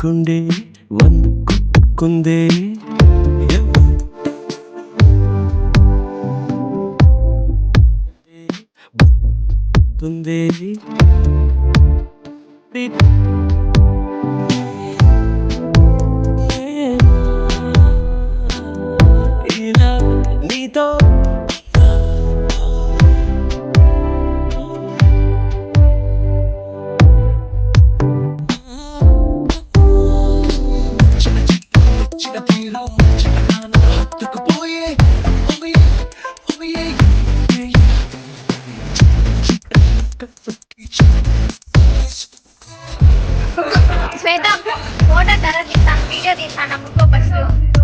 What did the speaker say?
గుండె వణుకుందే తుందే ఇలా నీతో శ్వేత ఫోటో తర్వాత తీస్తాను, వీడియో తీస్తాను, అమ్ముకో ఫస్ట్.